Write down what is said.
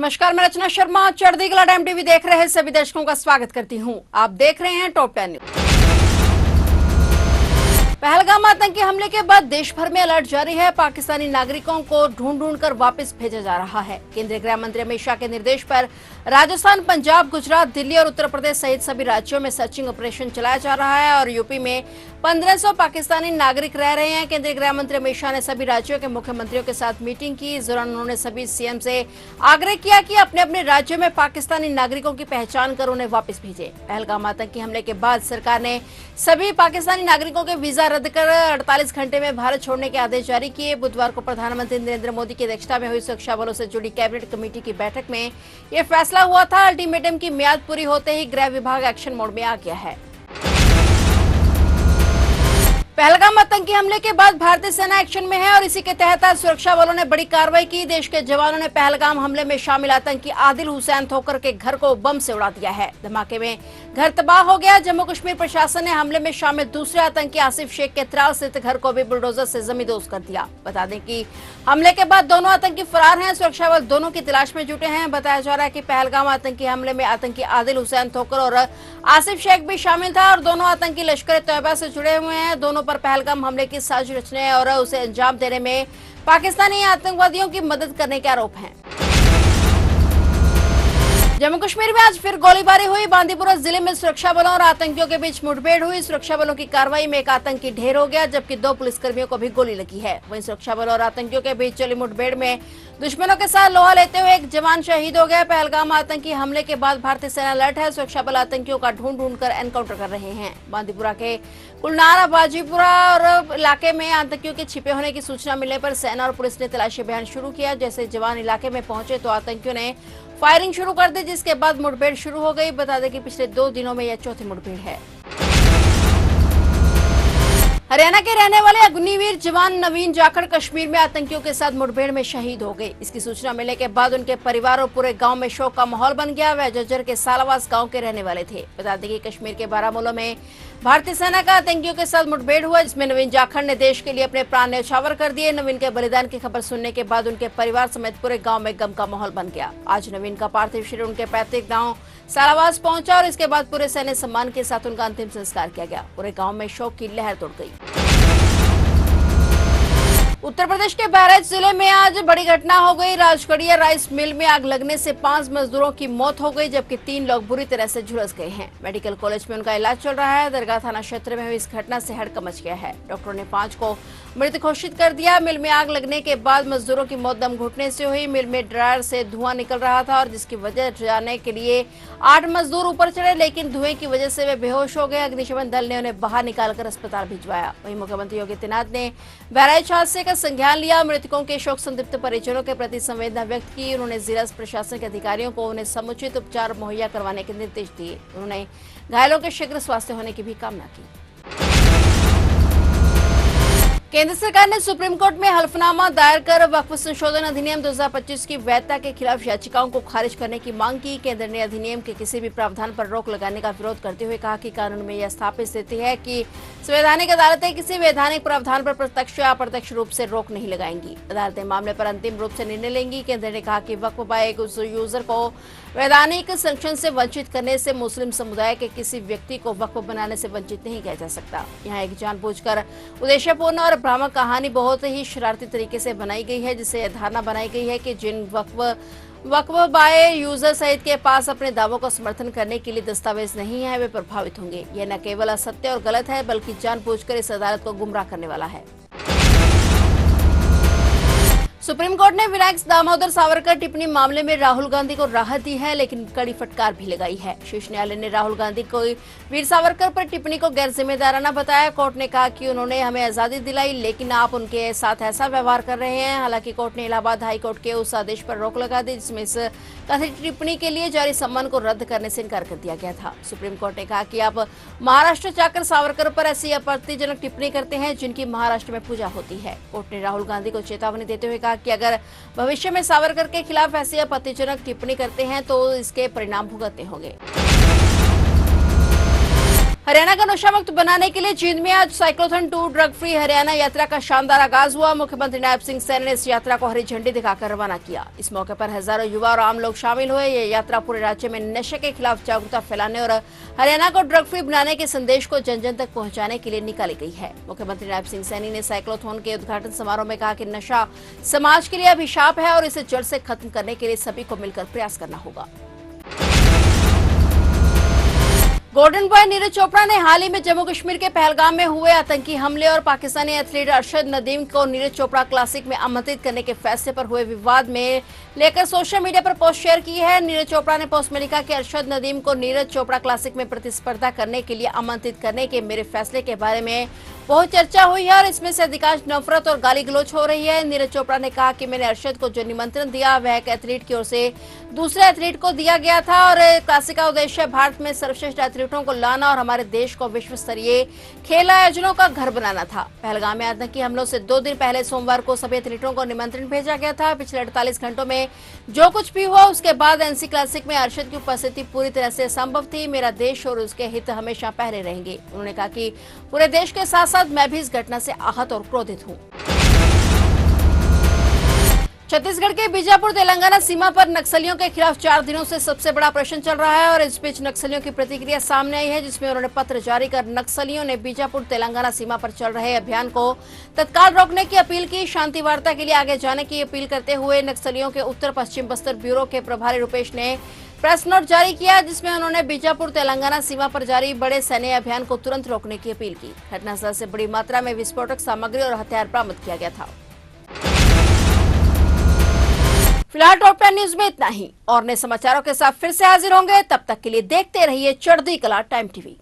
नमस्कार, मैं रचना शर्मा। चढ़ती कला टाइम टीवी देख रहे सभी दर्शकों का स्वागत करती हूं। आप देख रहे हैं टॉप 10 न्यूज। पहलगाम आतंकी हमले के बाद देश भर में अलर्ट जारी है। पाकिस्तानी नागरिकों को ढूंढ कर वापस भेजा जा रहा है। केंद्रीय गृह मंत्री अमित शाह के निर्देश पर राजस्थान, पंजाब, गुजरात, दिल्ली और उत्तर प्रदेश सहित सभी राज्यों में सर्चिंग ऑपरेशन चलाया जा रहा है और यूपी में 1500 पाकिस्तानी नागरिक रह रहे हैं। केंद्रीय गृह मंत्री अमित शाह ने सभी राज्यों के मुख्यमंत्रियों के साथ मीटिंग की। इस दौरान उन्होंने सभी सीएम से आग्रह किया कि अपने अपने राज्यों में पाकिस्तानी नागरिकों की पहचान कर उन्हें वापस भेजे। पहलगाम आतंकी हमले के बाद सरकार ने सभी पाकिस्तानी नागरिकों के वीजा रद्द कर 48 घंटे में भारत छोड़ने के आदेश जारी किए। बुधवार को प्रधानमंत्री नरेंद्र मोदी की अध्यक्षता में हुई सुरक्षा बलों से जुड़ी कैबिनेट कमेटी की बैठक में यह फैसला हुआ था। अल्टीमेटम की मियाद पूरी होते ही गृह विभाग एक्शन मोड में आ गया है। पहलगाम आतंकी हमले के बाद भारतीय सेना एक्शन में है और इसी के तहत आज सुरक्षा बलों ने बड़ी कार्रवाई की। देश के जवानों ने पहलगाम हमले में शामिल आतंकी आदिल हुसैन ठोकर के घर को बम से उड़ा दिया है। धमाके में घर तबाह हो गया। जम्मू कश्मीर प्रशासन ने हमले में शामिल दूसरे आतंकी आसिफ शेख के त्राल स्थित घर को भी बुलडोजर से जमींदोज कर दिया। बता दें कि हमले के बाद दोनों आतंकी फरार हैं। सुरक्षा बल दोनों की तलाश में जुटे हैं। बताया जा रहा है कि पहलगाम आतंकी हमले में आतंकी आदिल हुसैन ठोकर और आसिफ शेख भी शामिल था और दोनों आतंकी लश्कर तैयबा से जुड़े हुए हैं। दोनों पर पहलगाम हमले की साजिश रचने और उसे अंजाम देने में पाकिस्तानी आतंकवादियों की मदद करने के आरोप हैं। जम्मू कश्मीर में आज फिर गोलीबारी हुई। बांदीपुरा जिले में सुरक्षा बलों और आतंकियों के बीच मुठभेड़ हुई। सुरक्षा बलों की कार्रवाई में एक आतंकी ढेर हो गया जबकि 2 पुलिसकर्मियों को भी गोली लगी है। वहीं सुरक्षा बलों और आतंकियों के बीच चली मुठभेड़ में दुश्मनों के साथ लोहा लेते हुए एक जवान शहीद हो गया। पहलगाम आतंकी हमले के बाद भारतीय सेना अलर्ट है। सुरक्षा बल आतंकियों का ढूंढ कर एनकाउंटर कर रहे हैं। बांदीपुरा के कुलनारा बाजीपुरा और इलाके में आतंकियों के छिपे होने की सूचना मिलने पर सेना और पुलिस ने तलाशी अभियान शुरू किया। जैसे जवान इलाके में पहुंचे तो आतंकियों ने फायरिंग शुरू कर दी, जिसके बाद मुठभेड़ शुरू हो गई। बता दें कि पिछले 2 दिनों में यह चौथी मुठभेड़ है। हरियाणा के रहने वाले अग्निवीर जवान नवीन जाखड़ कश्मीर में आतंकियों के साथ मुठभेड़ में शहीद हो गए। इसकी सूचना मिलने के बाद उनके परिवार और पूरे गांव में शोक का माहौल बन गया। वह जज्जर के सालावास गांव के रहने वाले थे। बता दें कि कश्मीर के बारामूला में भारतीय सेना का आतंकियों के साथ मुठभेड़ हुआ, जिसमें नवीन जाखड़ ने देश के लिए अपने प्राण न्यौछावर कर दिए। नवीन के बलिदान की खबर सुनने के बाद उनके परिवार समेत पूरे गांव में गम का माहौल बन गया। आज नवीन का पार्थिव शरीर उनके पैतृक गांव सालावास पहुंचा और इसके बाद पूरे सैन्य सम्मान के साथ उनका अंतिम संस्कार किया गया। पूरे गांव में शोक की लहर दौड़ गई। उत्तर प्रदेश के बहराइच जिले में आज बड़ी घटना हो गई। राजगढ़िया राइस मिल में आग लगने से 5 मजदूरों की मौत हो गई जबकि 3 लोग बुरी तरह से झुलस गए हैं। मेडिकल कॉलेज में उनका इलाज चल रहा है। दरगाह थाना क्षेत्र में हुई इस घटना से हड़कंप मच गया है। डॉक्टरों ने 5 को मृत घोषित कर दिया। मिल में आग लगने के बाद मजदूरों की मौत दम घुटने से हुई। मिल में ड्रायर से धुआं निकल रहा था और जिसकी वजह जाने के लिए 8 मजदूर ऊपर चढ़े, लेकिन धुएं की वजह से वे बेहोश हो गए। अग्निशमन दल ने उन्हें बाहर निकालकर अस्पताल भिजवाया। वहीं मुख्यमंत्री योगी आदित्यनाथ ने बहराइच हादसे का संज्ञान लिया। मृतकों के शोक संतप्त परिजनों के प्रति संवेदना व्यक्त की। उन्होंने जिला प्रशासन के अधिकारियों को उन्हें समुचित उपचार मुहैया करवाने के निर्देश दिए। उन्होंने घायलों के शीघ्र स्वास्थ्य होने की भी कामना की। केंद्र सरकार ने सुप्रीम कोर्ट में हलफनामा दायर कर वक्फ संशोधन अधिनियम 2025 की वैधता के खिलाफ याचिकाओं को खारिज करने की मांग की। केंद्र ने अधिनियम के किसी भी प्रावधान पर रोक लगाने का विरोध करते हुए कहा कि कानून में यह स्थापित स्थिति है कि संवैधानिक अदालतें किसी वैधानिक प्रावधान पर प्रत्यक्ष या अप्रत्यक्ष रूप से रोक नहीं लगाएंगी। अदालतें मामले पर अंतिम रूप से निर्णय लेंगी। केंद्र ने कहा कि वक्फ बाय एक यूजर को वैधानिक संरक्षण से वंचित करने से मुस्लिम समुदाय के किसी व्यक्ति को वक्फ बनाने से वंचित नहीं किया जा सकता। यहाँ एक जानबूझकर उद्देश्यपूर्ण और भ्रामक कहानी बहुत ही शरारती तरीके से बनाई गई है, जिससे यह धारणा बनाई गई है कि जिन वक्फ बाय यूजर सहित के पास अपने दावों का समर्थन करने के लिए दस्तावेज नहीं है वे प्रभावित होंगे। यह न केवल असत्य और गलत है बल्कि जानबूझकर इस अदालत को गुमराह करने वाला है। सुप्रीम कोर्ट ने विनायक दामोदर सावरकर टिप्पणी मामले में राहुल गांधी को राहत दी है, लेकिन कड़ी फटकार भी लगाई है। शीर्ष न्यायालय ने राहुल गांधी को वीर सावरकर पर टिप्पणी को गैर जिम्मेदाराना बताया। कोर्ट ने कहा कि उन्होंने हमें आजादी दिलाई, लेकिन आप उनके साथ ऐसा व्यवहार कर रहे हैं। हालांकि कोर्ट ने इलाहाबाद हाई कोर्ट के उस आदेश पर रोक लगा दी जिसमें इस कथित टिप्पणी के लिए जारी सम्मन को रद्द करने से इनकार कर दिया गया था। सुप्रीम कोर्ट ने कहा कि आप महाराष्ट्र जाकर सावरकर पर ऐसी आपत्तिजनक टिप्पणी करते हैं जिनकी महाराष्ट्र में पूजा होती है। कोर्ट ने राहुल गांधी को चेतावनी देते हुए कहा कि अगर भविष्य में सावरकर के खिलाफ ऐसी आपत्तिजनक टिप्पणी करते हैं तो इसके परिणाम भुगतने होंगे। हरियाणा का नशा मुक्त बनाने के लिए जींद में आज साइक्लोथॉन 2 ड्रग फ्री हरियाणा यात्रा का शानदार आगाज हुआ। मुख्यमंत्री नायब सिंह सैनी ने इस यात्रा को हरी झंडी दिखाकर रवाना किया। इस मौके पर हजारों युवा और आम लोग शामिल हुए। ये यात्रा पूरे राज्य में नशे के खिलाफ जागरूकता फैलाने और हरियाणा को ड्रग फ्री बनाने के संदेश को जन जन तक पहुंचाने के लिए निकाली गई है। मुख्यमंत्री नायब सिंह सैनी ने साइक्लोथॉन के उद्घाटन समारोह में कहा कि नशा समाज के लिए अभिशाप है और इसे जड़ से खत्म करने के लिए सभी को मिलकर प्रयास करना होगा। गोल्डन बॉय नीरज चोपड़ा ने हाल ही में जम्मू कश्मीर के पहलगाम में हुए आतंकी हमले और पाकिस्तानी एथलीट अरशद नदीम को नीरज चोपड़ा क्लासिक में आमंत्रित करने के फैसले पर हुए विवाद में लेकर सोशल मीडिया पर पोस्ट शेयर की है। नीरज चोपड़ा ने पोस्ट में लिखा कि अरशद नदीम को नीरज चोपड़ा क्लासिक में प्रतिस्पर्धा करने के लिए आमंत्रित करने के मेरे फैसले के बारे में बहुत चर्चा हुई है और इसमें से अधिकांश नफरत और गाली गलौज हो रही है। नीरज चोपड़ा ने कहा कि मैंने अरशद को जो निमंत्रण दिया वह एक एथलीट की ओर से दूसरे एथलीट को दिया गया था और क्लासिक का उद्देश्य भारत में सर्वश्रेष्ठ एथलीटों को लाना और हमारे देश को विश्व स्तरीय खेल आयोजनों का घर बनाना था। पहलगाम में आतंकी हमलों से 2 दिन पहले सोमवार को सभी एथलीटों को निमंत्रण भेजा गया था। पिछले 48 घंटों में जो कुछ भी हुआ उसके बाद एनसी क्लासिक में अरशद की उपस्थिति पूरी तरह से असंभव थी। मेरा देश और उसके हित हमेशा पहले रहेंगे। उन्होंने कहा कि पूरे देश के साथ साथ मैं भी इस घटना से आहत और क्रोधित हूं। छत्तीसगढ़ के बीजापुर तेलंगाना सीमा पर नक्सलियों के खिलाफ 4 दिनों से सबसे बड़ा ऑपरेशन चल रहा है और इस बीच नक्सलियों की प्रतिक्रिया सामने आई है, जिसमें उन्होंने पत्र जारी कर नक्सलियों ने बीजापुर तेलंगाना सीमा पर चल रहे अभियान को तत्काल रोकने की अपील की। शांति वार्ता के लिए आगे जाने की अपील करते हुए नक्सलियों के उत्तर पश्चिम बस्तर ब्यूरो के प्रभारी रुपेश ने प्रेस नोट जारी किया, जिसमें उन्होंने बीजापुर तेलंगाना सीमा पर जारी बड़े सैन्य अभियान को तुरंत रोकने की अपील की। घटनास्थल से बड़ी मात्रा में विस्फोटक सामग्री और हथियार बरामद किया गया था। फिलहाल टॉप 10 न्यूज में इतना ही और नए समाचारों के साथ फिर से हाजिर होंगे। तब तक के लिए देखते रहिए चढ़ती कला टाइम टीवी।